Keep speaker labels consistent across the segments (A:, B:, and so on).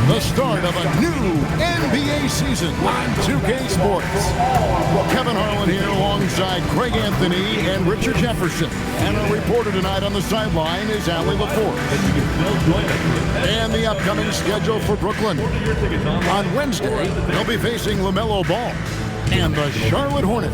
A: The start of a new NBA season on 2K Sports. Kevin Harlan here alongside Craig Anthony and Richard Jefferson. And our reporter tonight on the sideline is Allie LaForce. And the upcoming schedule for Brooklyn. On Wednesday, they'll be facing LaMelo Ball and the Charlotte Hornets.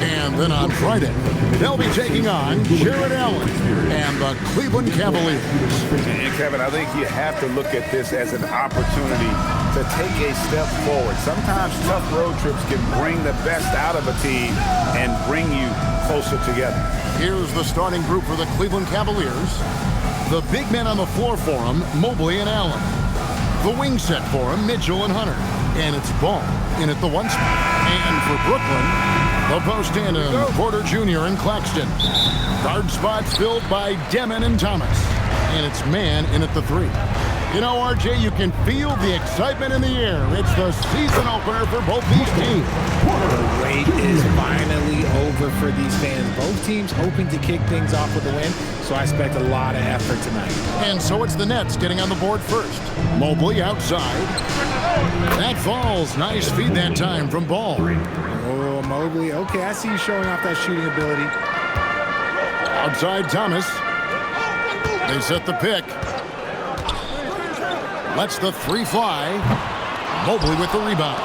A: And then on Friday, they'll be taking on Jared Allen and the Cleveland Cavaliers.
B: And Kevin, I think you have to look at this as an opportunity to take a step forward. Sometimes tough road trips can bring the best out of a team and bring you closer together.
A: Here's the starting group for the Cleveland Cavaliers. The big men on the floor for them, Mobley and Allen. The wing set for them, Mitchell and Hunter. And it's Ball in at the one spot. And for Brooklyn, the post tandem, Porter Jr. and Claxton. Guard spots filled by Demon and Thomas. And it's Man in at the three. You know, RJ, you can feel the excitement in the air. It's the season opener for both these teams.
C: The wait is finally over for these fans. Both teams hoping to kick things off with a win, so I expect a lot of effort tonight.
A: And so it's the Nets getting on the board first. Mobley outside. That falls. Nice feed that time from Ball.
C: Oh, Mobley. Okay, I see you showing off that shooting ability.
A: Outside Thomas. They set the pick. Lets the three fly. Mobley with the rebound.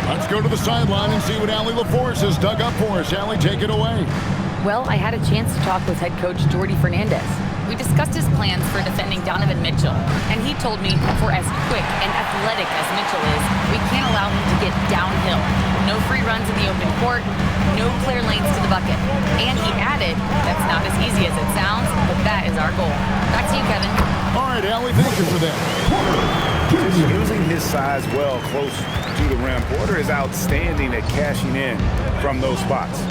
A: Let's go to the sideline and see what Allie LaForce has dug up for us. Allie, take it away.
D: Well, I had a chance to talk with head coach Jordy Fernandez. We discussed his plans for defending Donavon Mitchell, and he told me for as quick and athletic as Mitchell is, we can't allow him to get downhill. No free runs in the open court, no clear lanes to the bucket. And he added, that's not as easy as it sounds, but that is our goal. Back to you, Kevin.
A: All right, Allie, thank you for that.
B: Using his size well close to the rim, Porter is outstanding at cashing in from those spots.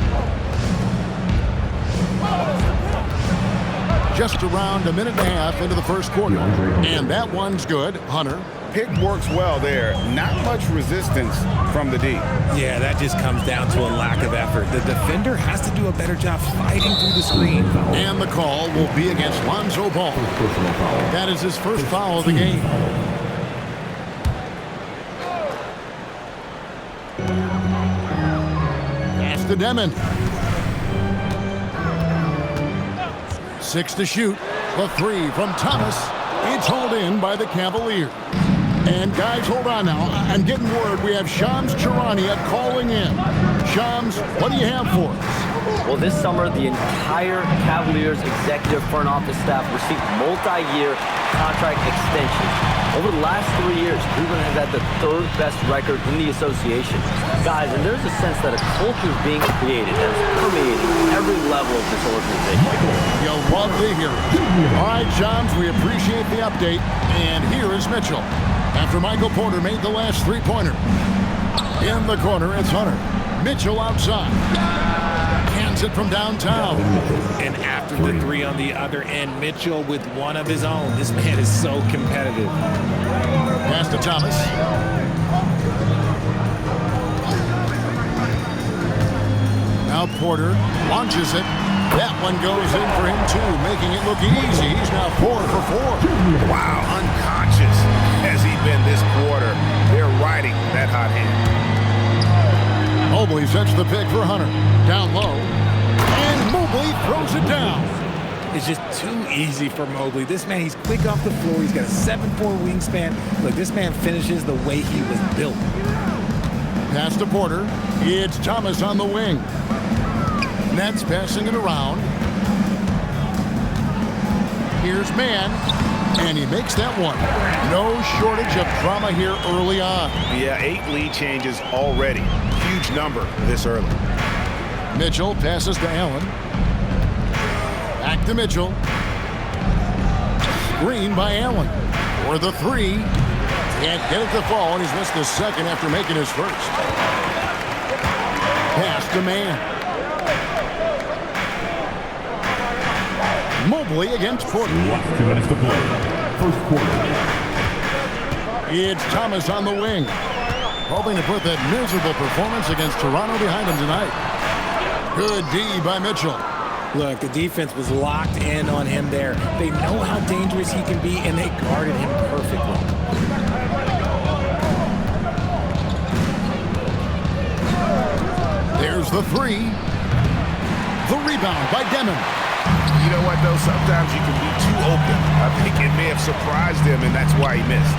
A: Just around a minute and a half into the first quarter. And that one's good. Hunter.
B: Pick works well there. Not much resistance from the D.
C: Yeah, that just comes down to a lack of effort. The defender has to do a better job fighting through the screen.
A: And the call will be against Lonzo Ball. That is his first foul of the game. Pass to Demon. 6 to shoot. The three from Thomas. It's hauled in by the Cavaliers. And guys, hold on now. I'm getting word we have Shams Charania calling in. Shams, what do you have for us?
E: Well, this summer, the entire Cavaliers executive front office staff received multi-year contract extensions. Over the last 3 years, Cleveland has had the third best record in the association. Guys, and there's a sense that a culture is being created that is permeating every level of this organization.
A: You'll love to hear it. All right, Shams, we appreciate the update. And here is Mitchell. After Michael Porter made the last three-pointer. In the corner, it's Hunter. Mitchell outside. Hands it from downtown.
C: And after the three on the other end, Mitchell with one of his own. This man is so competitive.
A: Pass to Thomas. Now Porter launches it. That one goes in for him too, making it look easy. He's now 4 for 4.
B: Wow, unconscious has he been this quarter. They're riding that hot hand.
A: Mobley sets the pick for Hunter. Down low. And Mobley throws it down.
C: It's just too easy for Mobley. This man, he's quick off the floor. He's got a 7'4" wingspan. Look, this man finishes the way he was built.
A: Pass to Porter. It's Thomas on the wing. Nets passing it around. Here's Man. And he makes that one. No shortage of drama here early on.
B: Yeah, 8 lead changes already. Huge number this early.
A: Mitchell passes to Allen. Back to Mitchell. Screen by Allen. For the three. Can't get it to fall, and he's missed his second after making his first. Pass to Man. Mobley against Porter.
F: 2 minutes to play. First quarter.
A: It's Thomas on the wing. Hoping to put that miserable performance against Toronto behind him tonight. Good D by Mitchell.
C: Look, the defense was locked in on him there. They know how dangerous he can be, and they guarded him perfectly.
A: There's the three. The rebound by Demon.
B: You know what, though? Sometimes you can be too open. I think it may have surprised him, and that's why he missed.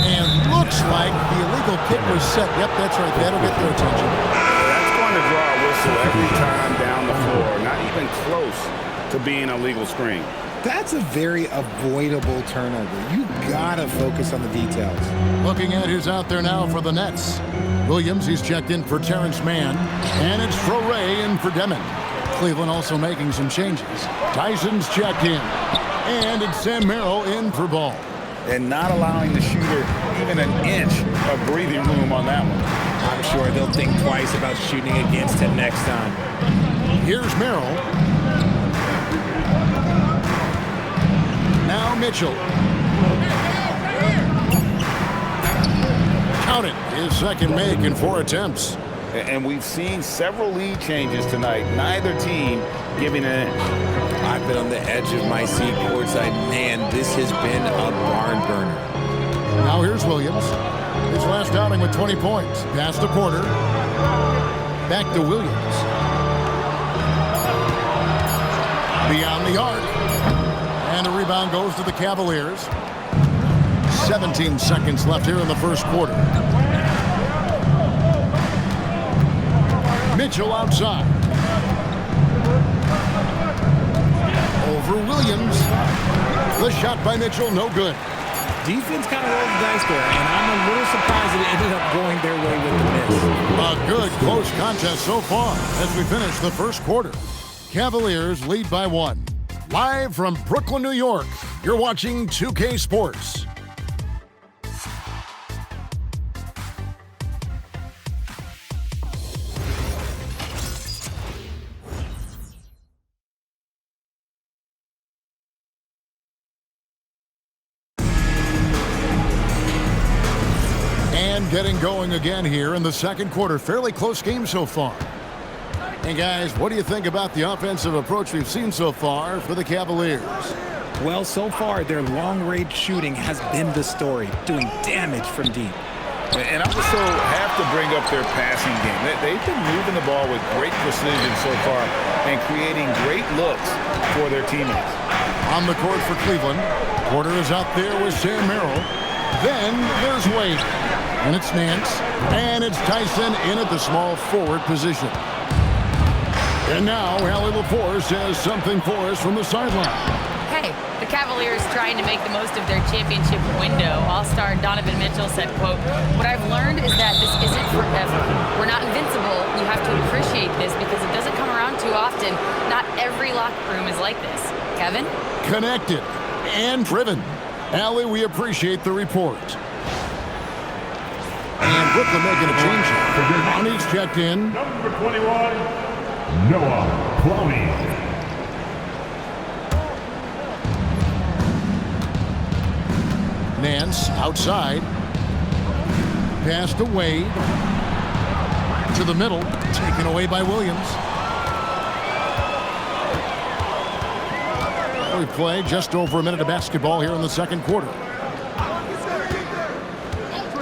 A: And looks like the illegal kick was set. Yep, that's right. That'll get their attention.
B: That's going to draw a whistle every time down the floor. Not even close to being a legal screen.
C: That's a very avoidable turnover. You gotta focus on the details.
A: Looking at who's out there now for the Nets. Williams, he's checked in for Terrence Mann. And it's Traore in for Demon. Cleveland also making some changes. Tyson's checked in. And it's Sam Merrill in for Ball.
B: And not allowing the shooter even an inch of breathing room on that one.
C: I'm sure they'll think twice about shooting against him next time.
A: Here's Merrill. Now Mitchell. Count it. His second make in 4 attempts.
B: And we've seen several lead changes tonight. Neither team giving an inch.
C: I've been on the edge of my seat courtside. Man, this has been a barn burner.
A: Now here's Williams. His last outing with 20 points. Pass to Porter. Back to Williams. Beyond the arc. And the rebound goes to the Cavaliers. 17 seconds left here in the first quarter. Mitchell outside. Over Williams. The shot by Mitchell, no good.
C: Defense kind of rolled the dice there, and I'm a little surprised that it ended up going their way with the miss.
A: A good close contest so far as we finish the first quarter. Cavaliers lead by 1. Live from Brooklyn, New York, you're watching 2K Sports. And getting going again here in the second quarter. Fairly close game so far. Hey guys, what do you think about the offensive approach we've seen so far for the Cavaliers?
C: Well, so far, their long-range shooting has been the story, doing damage from deep.
B: And I also have to bring up their passing game. They've been moving the ball with great precision so far and creating great looks for their teammates.
A: On the court for Cleveland, Porter is out there with Sam Merrill. Then there's Wade. And it's Nance. And it's Tyson in at the small forward position. And now, Allie LaForce has something for us from the sideline.
D: Hey, the Cavaliers trying to make the most of their championship window. All-star Donavon Mitchell said, quote, "What I've learned is that this isn't forever. We're not invincible. You have to appreciate this because it doesn't come around too often. Not every locker room is like this." Kevin?
A: Connected and driven. Allie, we appreciate the report. And Brooklyn making a change. Money's checked in.
F: Number 21, Noah Plumlee.
A: Nance outside. Pass to Wade. To the middle. Taken away by Williams. We play just over a minute of basketball here in the second quarter.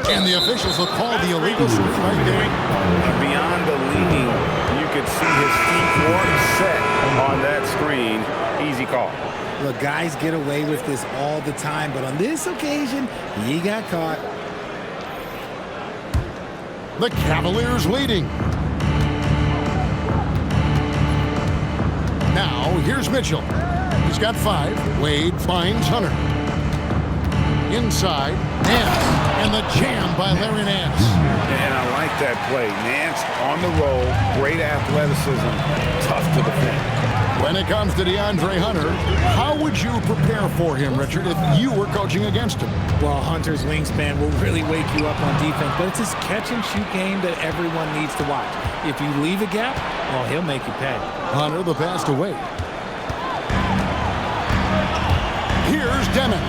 A: And the officials will call the illegal screen right there.
B: Beyond the leaning, you could see his feet weren't set on that screen. Easy call.
C: Look, guys get away with this all the time, but on this occasion, he got caught.
A: The Cavaliers leading. Now, here's Mitchell. He's got 5. Wade finds Hunter. Inside, Nance. And the jam by Larry Nance.
B: And I like that play. Nance on the roll. Great athleticism. Tough to defend.
A: When it comes to DeAndre Hunter, how would you prepare for him, Richard, if you were coaching against him?
C: Well, Hunter's wingspan will really wake you up on defense, but it's his catch-and-shoot game that everyone needs to watch. If you leave a gap, well, he'll make you pay.
A: Hunter, the pass to Wade. Here's Demon.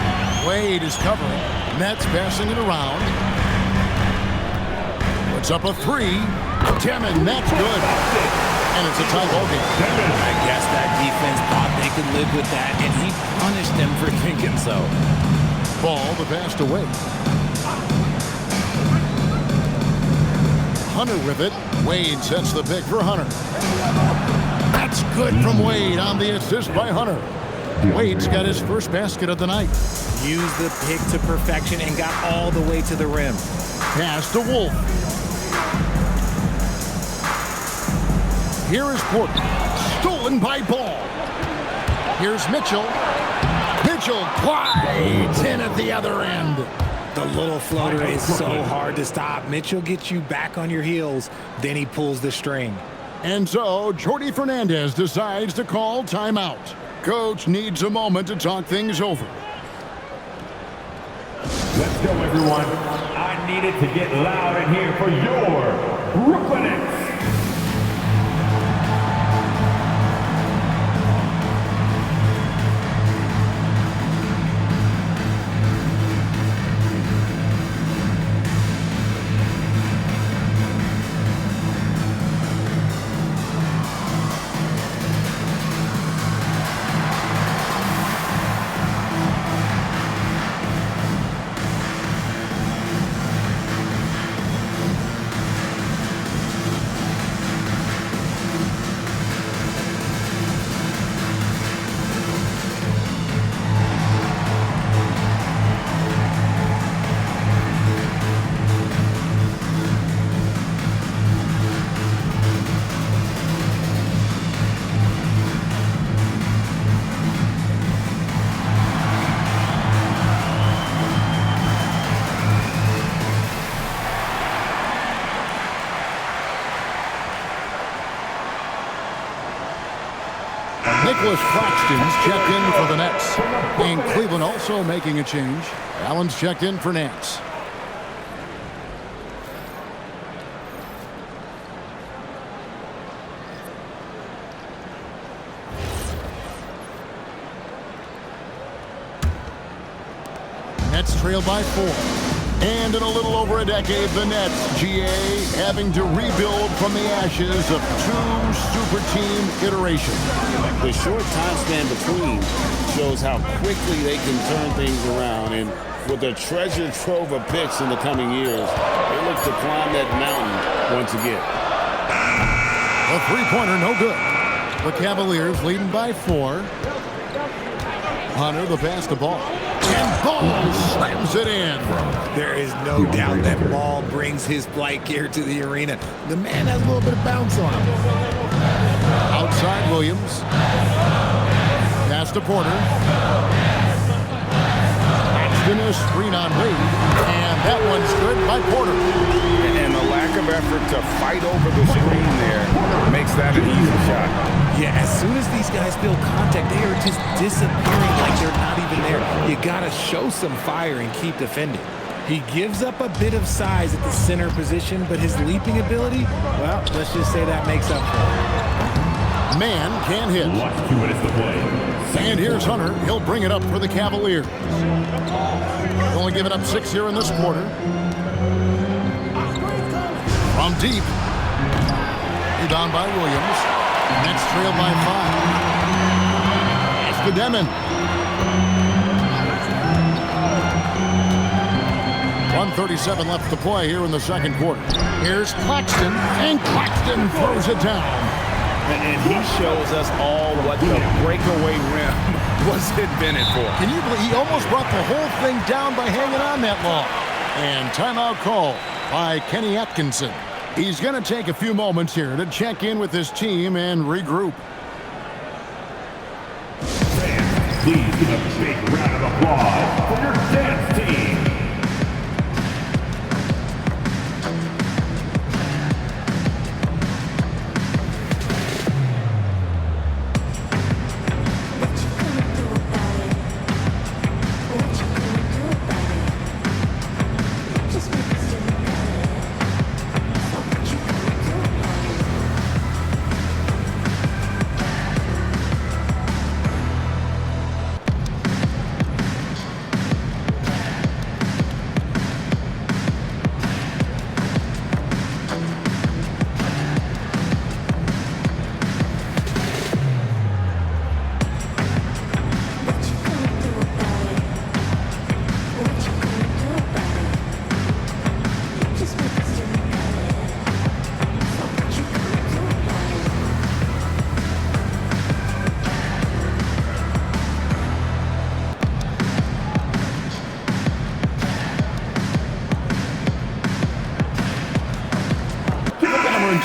A: Wade is covering. Nets passing it around. Puts up a 3. Demon, that's good. And it's a tie ball game.
C: I guess that defense thought they could live with that, and he punished them for thinking so.
A: Ball, the pass to Wade. Hunter with it. Wade sets the pick for Hunter. That's good from Wade on the assist by Hunter. Wade's got his first basket of the night.
C: Used the pick to perfection and got all the way to the rim.
A: Pass to Wolf. Here is Porter. Stolen by Ball. Here's Mitchell. Mitchell glides in at the other end.
C: The little floater is so hard to stop. Mitchell gets you back on your heels, then he pulls the string.
A: And so, Jordi Fernandez decides to call timeout. Coach needs a moment to talk things over.
F: Let's go, everyone. I needed to get loud in here for your Brooklyn Nets.
A: Nicholas Claxton's checked in for the Nets. And Cleveland also making a change. Allen's checked in for Nance. Nets trail by 4. And in a little over a decade, the Nets, GA, having to rebuild from the ashes of 2 super team iterations.
G: The short time span between shows how quickly they can turn things around. And with a treasure trove of picks in the coming years, they look to climb that mountain once again.
A: A three-pointer, no good. The Cavaliers leading by 4. Hunter, the pass to Ball. And Ball slams it in.
C: There is no doubt that Ball brings his flight gear to the arena. The man has a little bit of bounce on him.
A: Outside Williams. Pass to Porter. Paxton is screen on Wade. And that one's good by Porter.
B: And the lack of effort to fight over the screen there makes that an easy shot.
C: Yeah, as soon as these guys feel contact, they are just disappearing like they're not even there. You got to show some fire and keep defending. He gives up a bit of size at the center position, but his leaping ability, well, let's just say that makes up for it.
A: Man can't hit.
F: 2 minutes to play.
A: And here's Hunter. He'll bring it up for the Cavaliers. Only giving up 6 here in this quarter. From deep. Rebound by Williams. Nets trail by 5. It's to Demon. 1:37 left to play here in the second quarter. Here's Claxton, and Claxton throws it down.
B: And he shows us all what the breakaway rim was invented for.
A: Can you believe he almost brought the whole thing down by hanging on that long? And timeout call by Kenny Atkinson. He's going to take a few moments here to check in with his team and regroup.
F: Fans, please give a big round of applause for your dance team.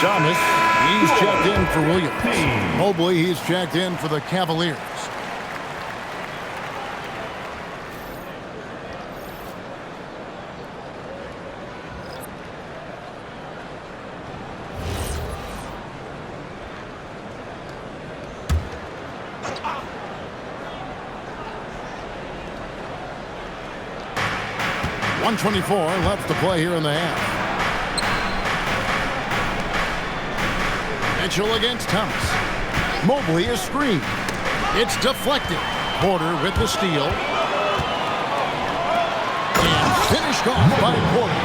A: Thomas, he's checked in for Williams. Mobley, he's checked in for the Cavaliers. .124 left to play here in the half. Mitchell against Thomas. Mobley is screened. It's deflected. Porter with the steal. And finished off by Porter.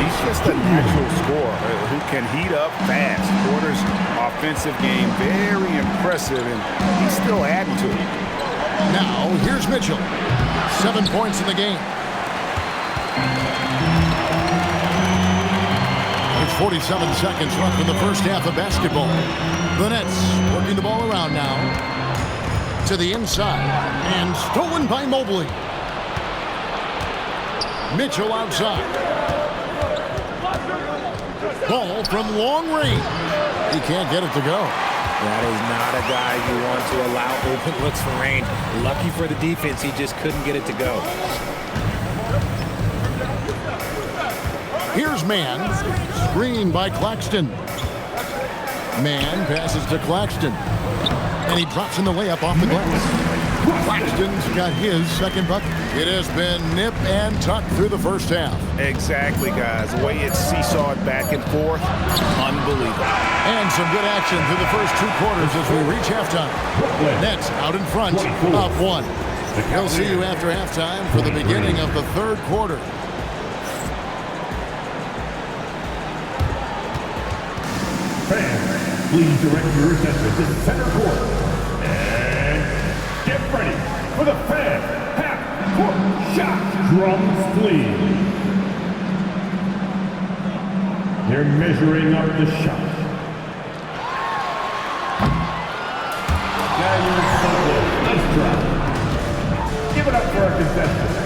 B: He's just a natural scorer who can heat up fast. Porter's offensive game very impressive, and he's still adding to it.
A: Now, here's Mitchell. 7 points in the game. There's 47 seconds left in the first half of basketball. The Nets working the ball around now. To the inside. And stolen by Mobley. Mitchell outside. Ball from long range. He can't get it to go.
C: That is not a guy you want to allow open looks for range. Lucky for the defense, he just couldn't get it to go.
A: Here's Mann, screened by Claxton. Mann passes to Claxton, and he drops in the layup off the glass. Claxton's got his second bucket. It has been nip and tuck through the first half.
B: Exactly, guys. The way it's seesawed back and forth, unbelievable.
A: And some good action through the first 2 quarters as we reach halftime. Nets out in front, up 1. We'll see you after halftime for the beginning of the third quarter.
F: Fans, please direct your attention to center court. And get ready for the fan half-court shot. Drums, please. They're measuring up the shot. Now you're so close. Nice try. Give it up for our contestants.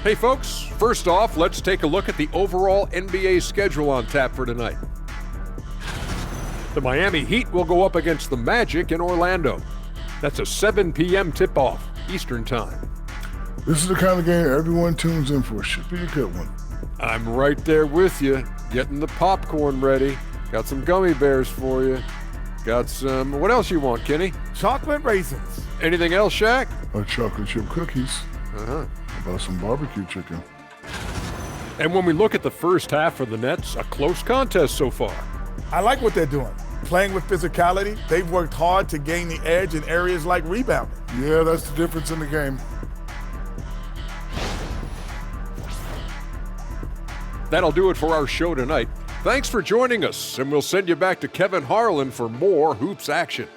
H: Hey folks, first off, let's take a look at the overall NBA schedule on tap for tonight. The Miami Heat will go up against the Magic in Orlando. That's a 7 p.m. tip-off, Eastern Time.
I: This is the kind of game everyone tunes in for. Should be a good one.
H: I'm right there with you, getting the popcorn ready. Got some gummy bears for you. Got some, what else you want, Kenny?
J: Chocolate raisins.
H: Anything else, Shaq?
I: Chocolate chip cookies.
H: Uh-huh.
I: How about some barbecue chicken?
H: And when we look at the first half for the Nets, a close contest so far.
J: I like what they're doing. Playing with physicality, they've worked hard to gain the edge in areas like rebounding.
I: Yeah, that's the difference in the game.
H: That'll do it for our show tonight. Thanks for joining us, and we'll send you back to Kevin Harlan for more Hoops action.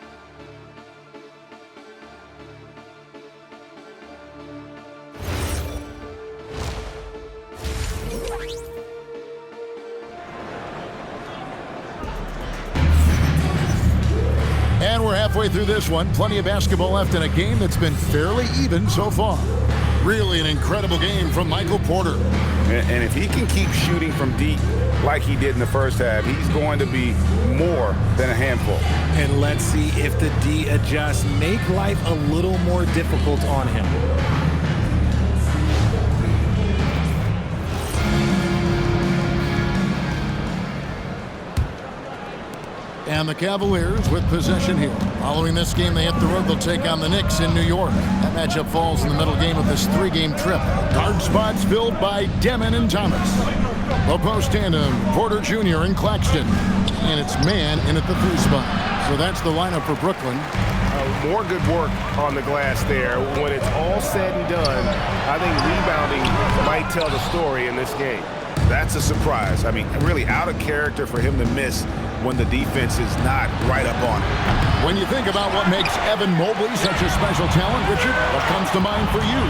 A: And we're halfway through this one. Plenty of basketball left in a game that's been fairly even so far. Really an incredible game from Michael Porter.
B: And if he can keep shooting from deep like he did in the first half, he's going to be more than a handful.
C: And let's see if the D adjusts, make life a little more difficult on him.
A: And the Cavaliers with possession here. Following this game, they hit the road. They'll take on the Knicks in New York. That matchup falls in the middle game of this 3-game trip. Guard spots filled by Demon and Thomas. The post tandem, Porter Jr. and Claxton. And it's Mann in at the 3 spot. So that's the lineup for Brooklyn.
K: More good work on the glass there. When it's all said and done, I think rebounding might tell the story in this game.
B: That's a surprise. I mean, really out of character for him to miss when the defense is not right up on him.
A: When you think about what makes Evan Mobley such a special talent, Richard, what comes to mind for you?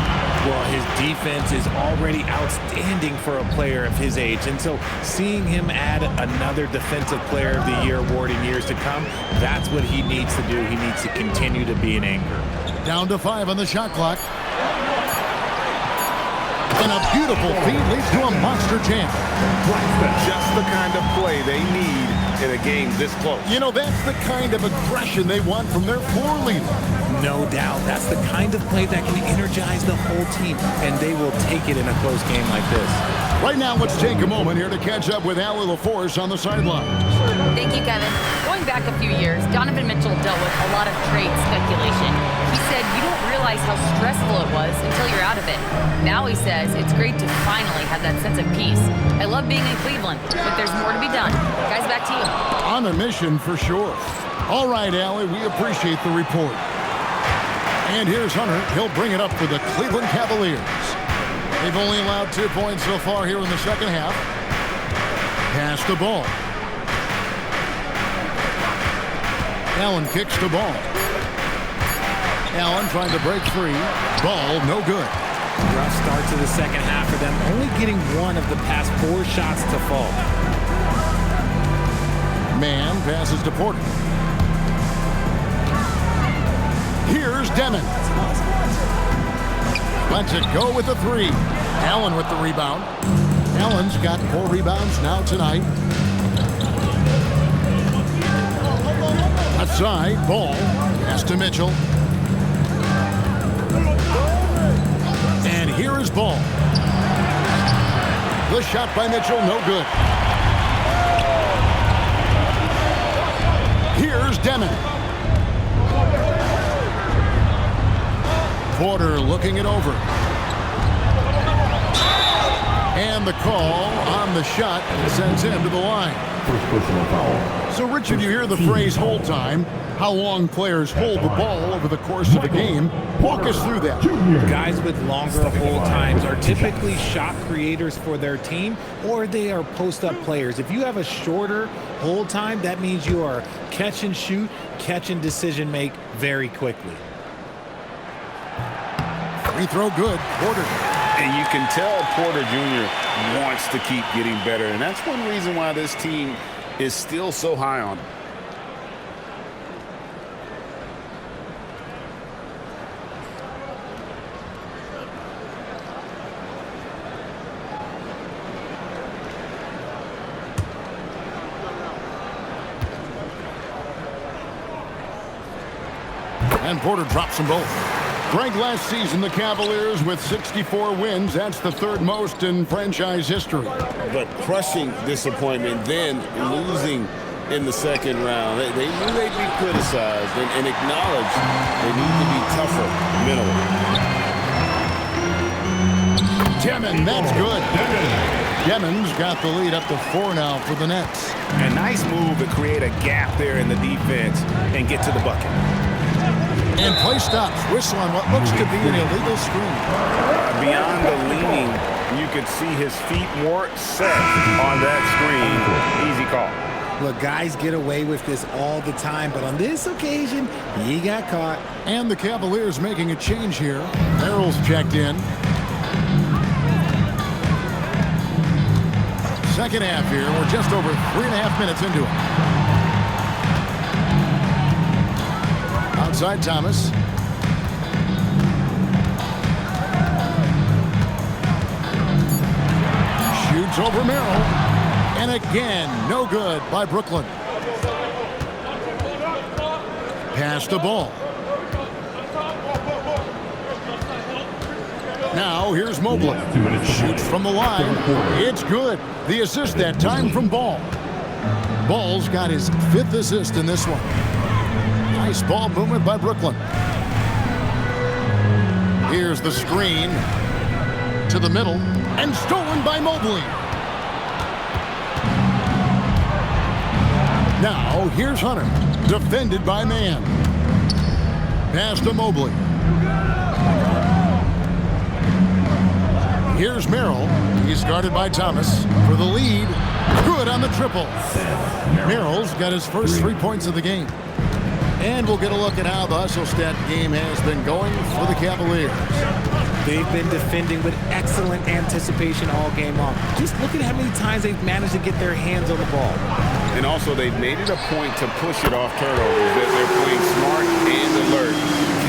C: Well, his defense is already outstanding for a player of his age, and so seeing him add another Defensive Player of the Year award in years to come, that's what he needs to do. He needs to continue to be an anchor.
A: Down to 5 on the shot clock. And a beautiful feed leads to a monster jam.
B: Just the kind of play they need in a game this close.
A: You know, that's the kind of aggression they want from their floor leader.
C: No doubt. That's the kind of play that can energize the whole team, and they will take it in a close game like this.
A: Right now, let's take a moment here to catch up with Allie LaForce on the sidelines.
D: Thank you, Kevin. Going back a few years, Donavon Mitchell dealt with a lot of trade speculation. He said you don't realize how stressful it was until you're out of it. Now he says it's great to finally have that sense of peace. I love being in Cleveland, but there's more to be done. Guys, back to you.
A: On a mission for sure. All right, Allie, we appreciate the report. And here's Hunter. He'll bring it up for the Cleveland Cavaliers. They've only allowed 2 points so far here in the second half. Pass the ball. Allen kicks the ball. Allen trying to break free. Ball no good.
C: Rough start to the second half for them, only getting one of the past 4 shots to fall.
A: Man passes to Porter. Here's Demon. Lets it go with the 3. Allen with the rebound. Allen's got 4 rebounds now tonight. Outside, ball. Pass to Mitchell. And here is Ball. The shot by Mitchell, no good. Here's Demon. Porter looking it over. And the call on the shot sends him to the line.
F: First personal foul.
A: So, Richard, you hear the phrase hold time, how long players hold the ball over the course of a game. Walk us through that.
C: Guys with longer hold times are typically shot creators for their team, or they are post-up players. If you have a shorter hold time, that means you are catch and shoot, catch and decision make very quickly.
A: Free throw good. Porter.
G: And you can tell Porter Jr. wants to keep getting better, and that's one reason why this team is still so high on him.
A: And Porter drops them both. Greg, last season, the Cavaliers with 64 wins. That's the 3rd most in franchise history.
G: But crushing disappointment, then losing in the second round. They knew they'd be criticized and acknowledged they need to be tougher mentally.
A: Demon, that's good. Demon's got the lead up to 4 now for the Nets.
B: A nice move to create a gap there in the defense and get to the bucket.
A: And play stops. Whistle on what looks to be an illegal screen.
B: Beyond the leaning, you could see his feet more set on that screen. Easy call.
C: Look, guys get away with this all the time, but on this occasion, he got caught.
A: And the Cavaliers making a change here. Merrill's checked in. Second half here. We're just over 3.5 minutes into it. Outside Thomas. Shoots over Merrill. And again, no good by Brooklyn. Pass the ball. Now here's Mobley. Shoots from the line. It's good. The assist that time from Ball. Ball's got his 5th assist in this one. Nice ball movement by Brooklyn. Here's the screen to the middle and stolen by Mobley. Now here's Hunter, defended by Man. Pass to Mobley. Here's Merrill. He's guarded by Thomas for the lead. Good on the triple. Merrill's got his first 3 points of the game. And we'll get a look at how the hustle stat game has been going for the Cavaliers.
C: They've been defending with excellent anticipation all game long. Just look at how many times they've managed to get their hands on the ball.
B: And also, they've made it a point to push it off turnovers. They're playing smart and alert,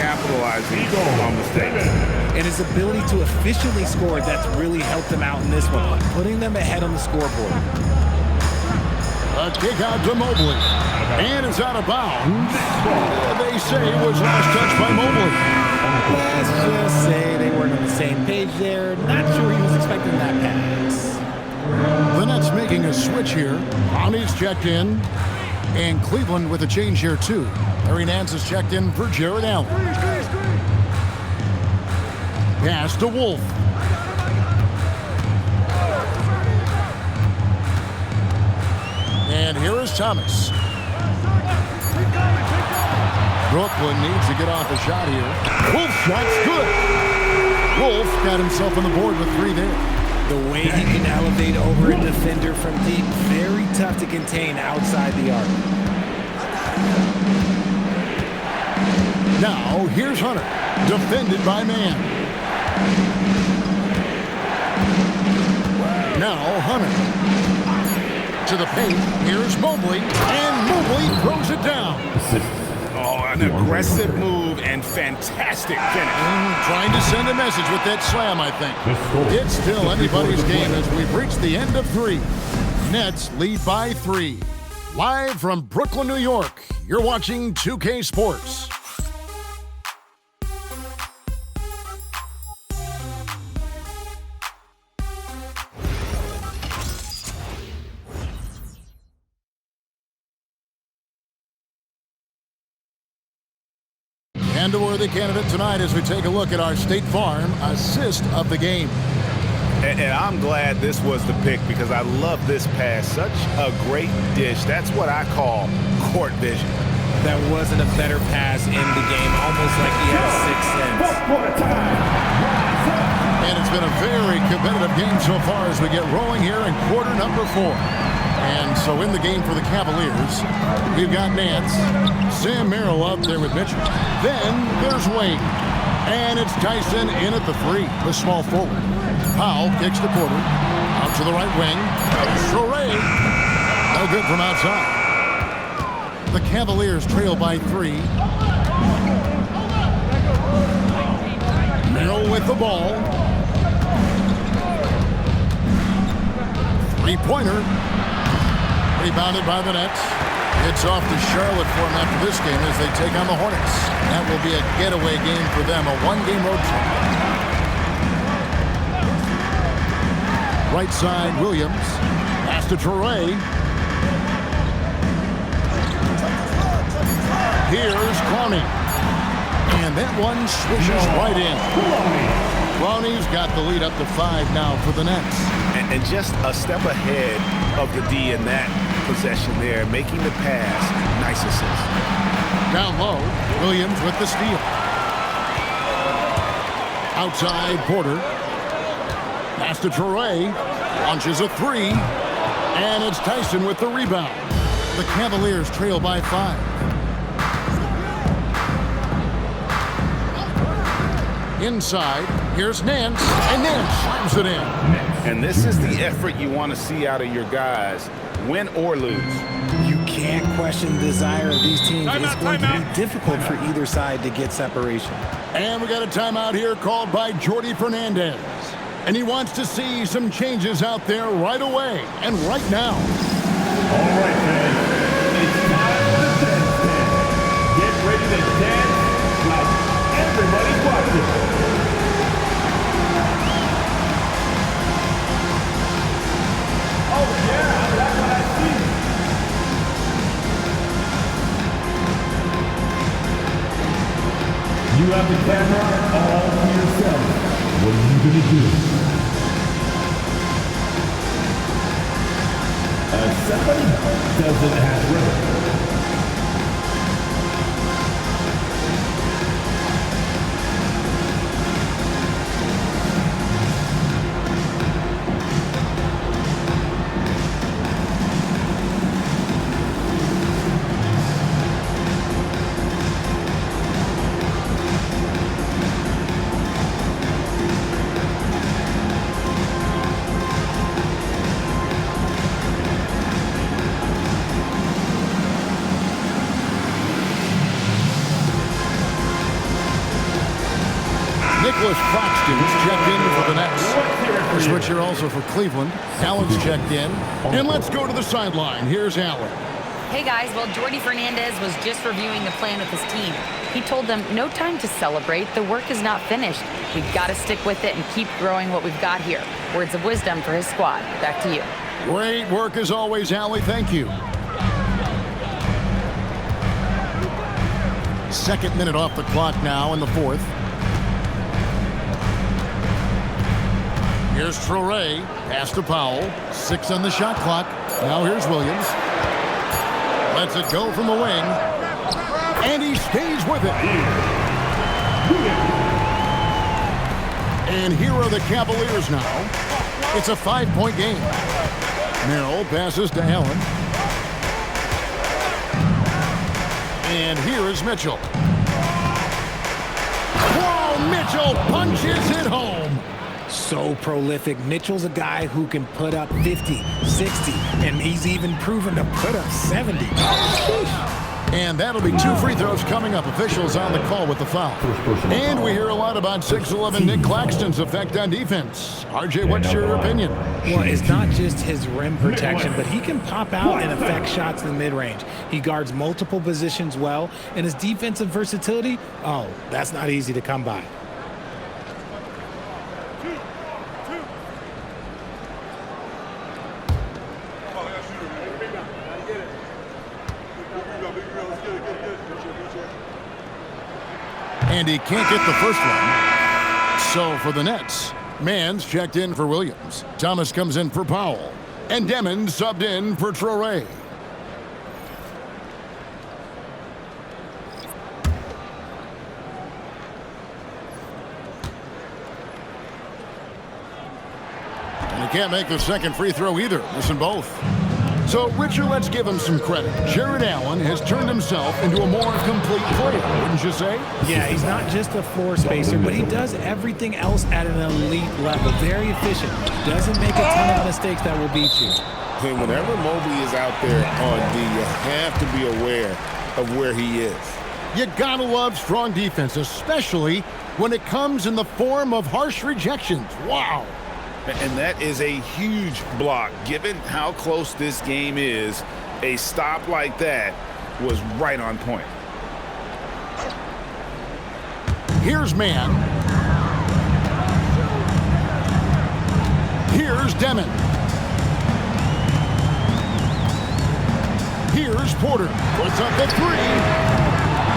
B: capitalizing on mistakes.
C: And his ability to efficiently score, that's really helped them out in this one, putting them ahead on the scoreboard.
A: A kick out to Mobley. And it's out of bounds. They say it was last touched by Mobley.
C: Let's just say they weren't on the same page there. Not sure he was expecting that pass.
A: The Nets making a switch here. Brownie's checked in. And Cleveland with a change here, too. Larry Nance is checked in for Jared Allen. Pass to Wolf. And here is Thomas. Brooklyn needs to get off a shot here. Wolf shot's good. Wolf got himself on the board with 3 there.
C: The way he can elevate over a defender from deep, very tough to contain outside the arc.
A: Now, here's Hunter, defended by Man. Now, Hunter. To the paint, here's Mobley, and Mobley throws it down.
B: Oh, an aggressive move and fantastic finish.
A: Trying to send a message with that slam, I think. It's still anybody's game as we've reached the end of 3. Nets lead by 3. Live from Brooklyn, New York, you're watching 2K Sports. And a worthy candidate tonight as we take a look at our State Farm assist of the game.
B: And I'm glad this was the pick because I love this pass. Such a great dish. That's what I call court vision.
C: That wasn't a better pass in the game, almost like he had 6 cents.
A: And it's been a very competitive game so far as we get rolling here in quarter number 4. And so in the game for the Cavaliers, we've got Nance, Sam Merrill up there with Mitchell. Then there's Wade. And it's Tyson in at the 3, the small forward. Powell kicks to Porter. Out to the right wing. Shoray. No good from outside. The Cavaliers trail by 3. Merrill with the ball. 3-pointer. Rebounded by the Nets. It's off to Charlotte for them after this game as they take on the Hornets. That will be a getaway game for them, a 1-game road trip. Right side, Williams. Pass to Toure. Here's Clowney. And that one swishes right in. Clowney's got the lead up to 5 now for the Nets.
B: And just a step ahead of the D in that possession there, making the pass. Nice assist.
A: Down low, Williams with the steal. Outside, Porter. Pass to Toure. Launches a 3. And it's Tyson with the rebound. The Cavaliers trail by 5. Inside, here's Nance, and Nance slams it in.
B: And this is the effort you want to see out of your guys, win or lose.
C: You can't question the desire of these teams. It's going to be difficult for either side to get separation.
A: And we got a timeout here called by Jordy Fernandez. And he wants to see some changes out there right away and right now.
F: All right, fans. It's time for the dance. Get ready to dance like everybody's watching. Oh, yeah, that's what I see. You have the camera all to yourself. What are you going to do? Somebody doesn't have rhythm.
A: A switch here also for Cleveland. Allen's checked in. And let's go to the sideline. Here's Allen.
D: Hey guys, well, Jordy Fernandez was just reviewing the plan with his team. He told them, no time to celebrate. The work is not finished. We've got to stick with it and keep growing what we've got here. Words of wisdom for his squad. Back to you.
A: Great work as always, Allie. Thank you. Second minute off the clock now in the fourth. Here's Traore. Pass to Powell. 6 on the shot clock. Now here's Williams. Lets it go from the wing. And he stays with it. And here are the Cavaliers now. It's a 5-point game. Merrill passes to Allen. And here is Mitchell. Whoa, Mitchell punches it home.
C: So prolific. Mitchell's a guy who can put up 50, 60, and he's even proven to put up 70.
A: And that'll be 2 free throws coming up. Officials on the call with the foul. And we hear a lot about 6'11" Nick Claxton's effect on defense. RJ, what's your opinion?
C: Well, it's not just his rim protection, but he can pop out and affect shots in the mid-range. He guards multiple positions well, and his defensive versatility, oh, that's not easy to come by.
A: And he can't get the first one. So for the Nets, Mann's checked in for Williams. Thomas comes in for Powell. And Demon subbed in for Traore. And he can't make the second free throw either. Missing both. So, Richard, let's give him some credit. Jared Allen has turned himself into a more complete player, wouldn't you say?
C: Yeah, he's not just a floor spacer, but he does everything else at an elite level. Very efficient. Doesn't make a ton of mistakes that will beat you.
G: And whenever Mobley is out there on D, you have to be aware of where he is.
A: You gotta love strong defense, especially when it comes in the form of harsh rejections. Wow.
B: And that is a huge block. Given how close this game is, a stop like that was right on point.
A: Here's Mann. Here's Demon. Here's Porter. Puts up the 3.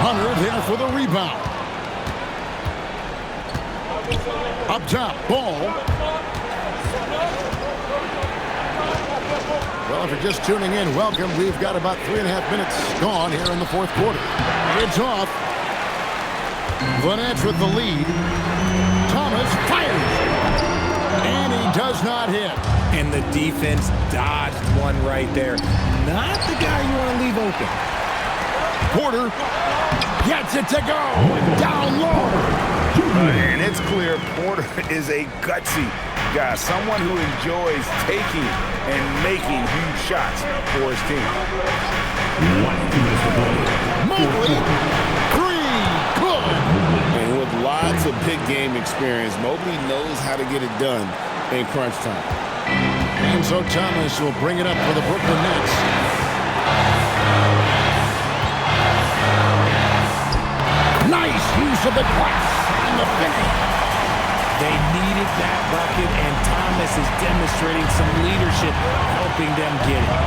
A: Hunter there for the rebound. Up top, Ball. Well, if you're just tuning in, welcome. We've got about 3.5 minutes gone here in the fourth quarter. It's off. The Nets with the lead. Thomas fires. And he does not hit.
C: And the defense dodged one right there. Not the guy you want to leave open.
A: Porter gets it to go. Down low.
B: And it's clear Porter is a gutsy guy, someone who enjoys taking and making huge shots for his team.
A: Mobley, 3, good.
G: And with lots of big game experience, Mobley knows how to get it done in crunch time.
A: And so Thomas will bring it up for the Brooklyn Nets. Nice use of the glass and the finish.
C: They needed that bucket, and Thomas is demonstrating some leadership, helping them get it.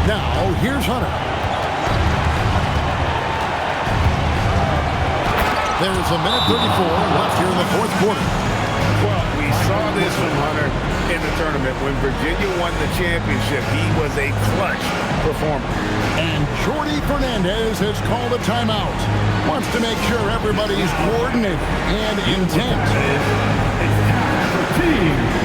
A: Now, here's Hunter. There's a minute 34 left here in the fourth quarter.
B: Well, we saw this from Hunter in the tournament. When Virginia won the championship, he was a clutch performer.
A: And Jordy Fernandez has called a timeout. Wants to make sure everybody's coordinated and intent.
F: It's time for team.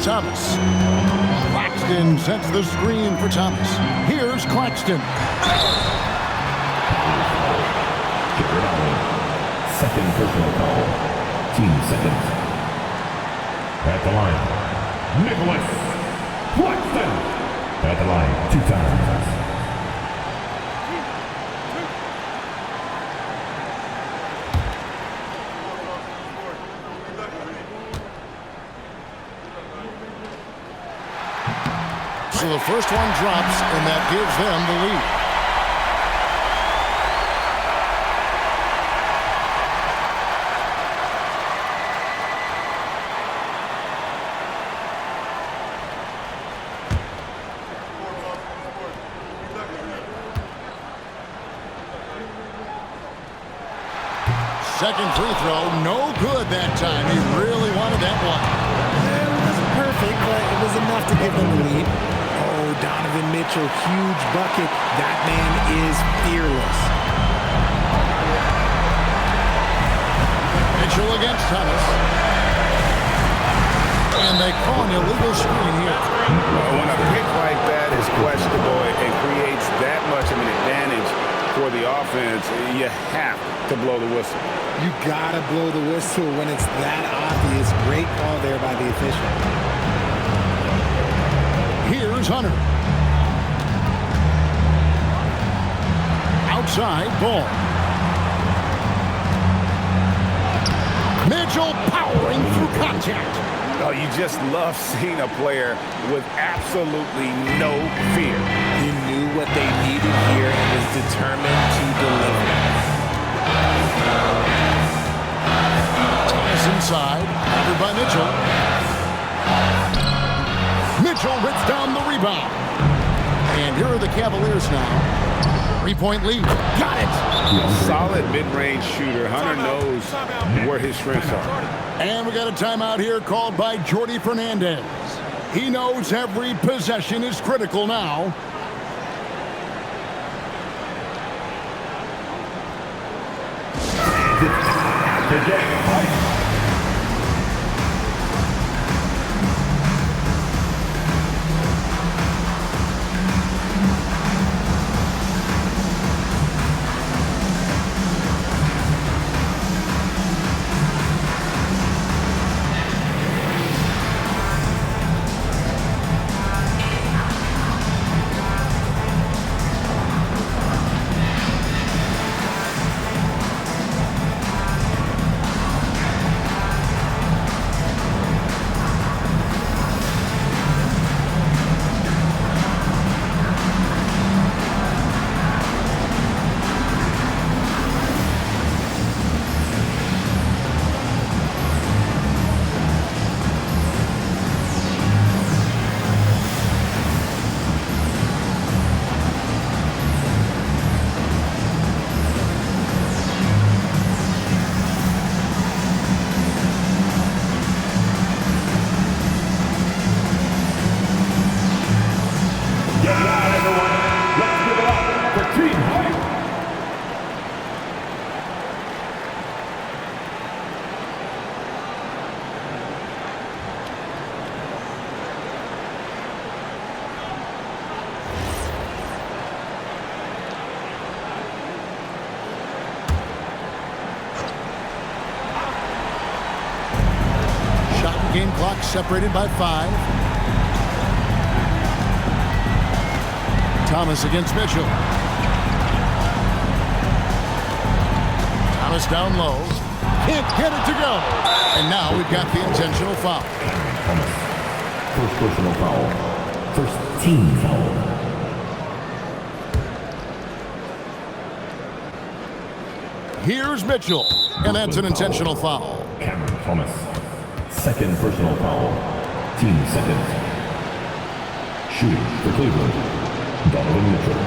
A: Thomas. Claxton sets the screen for Thomas. Here's Claxton.
F: Second personal foul. Team seconds. At the line, Nicholas Claxton. At the line, 2 times.
A: So the first one drops, and that gives them the lead. Second free throw, no good that time. He really wanted that one.
C: It wasn't perfect, but it was enough to give them the lead. Oh, Donavon Mitchell, huge bucket. That man is fearless.
A: Mitchell against Thomas. And they call an illegal screen here.
B: When a pick like that is questionable and creates that much of an advantage for the offense, you have to blow the whistle.
C: You gotta blow the whistle when it's that obvious. Great call there by the official.
A: Here's Hunter. Outside ball. Mitchell powering through contact.
B: Oh, you just love seeing a player with absolutely no fear.
C: He knew what they needed here and was determined to deliver.
A: Thomas inside, covered by Mitchell. Mitchell rips down the rebound. And here are the Cavaliers now. 3-point lead. Got it.
B: Solid mid-range shooter. Hunter knows where his strengths are.
A: And we got a timeout here called by Jordy Fernandez. He knows every possession is critical now. Game clock separated by 5. Thomas against Mitchell. Thomas down low. Can't get it to go. And now we've got the intentional foul.
F: Thomas. First personal foul. First team foul.
A: Here's Mitchell. And that's an intentional foul.
F: Cameron Thomas. Second personal foul. Team seconds. Shooting for Cleveland. Donavon Mitchell.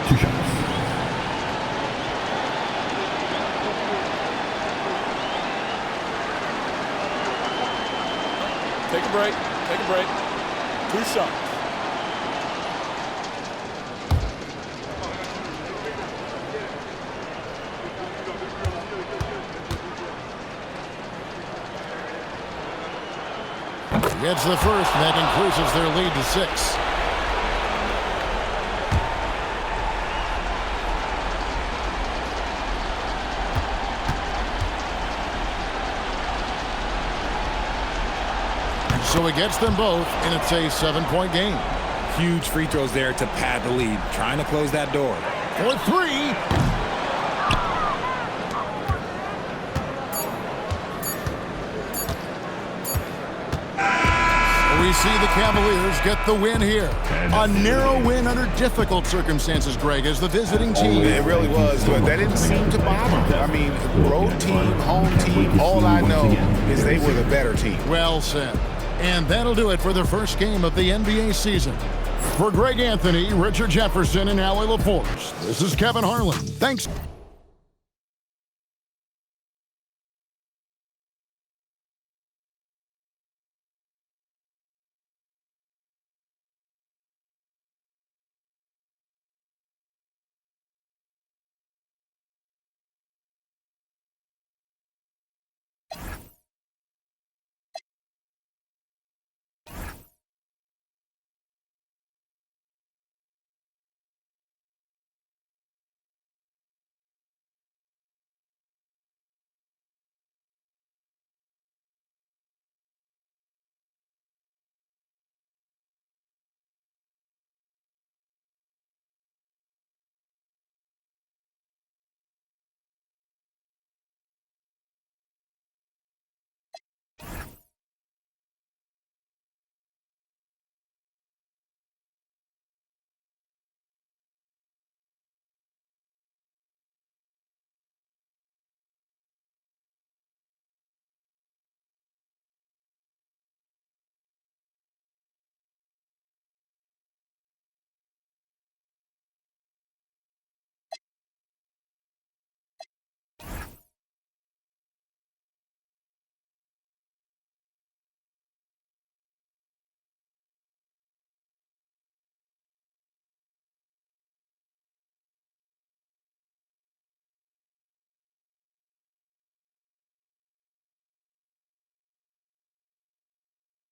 F: 2 shots.
L: Take a break. Take a break. 2 shots.
A: Gets the first, and that increases their lead to 6. So he gets them both, and it's a 7-point game.
C: Huge free throws there to pad the lead, trying to close that door.
A: For 3. We see the Cavaliers get the win here. A narrow win under difficult circumstances, Greg, as the visiting team.
B: It really was, but that didn't seem to bother them. I mean, road team, home team, all I know is they were the better team.
A: Well said. And that'll do it for the first game of the NBA season. For Greg Anthony, Richard Jefferson, and Allie LaForce, this is Kevin Harlan. Thanks.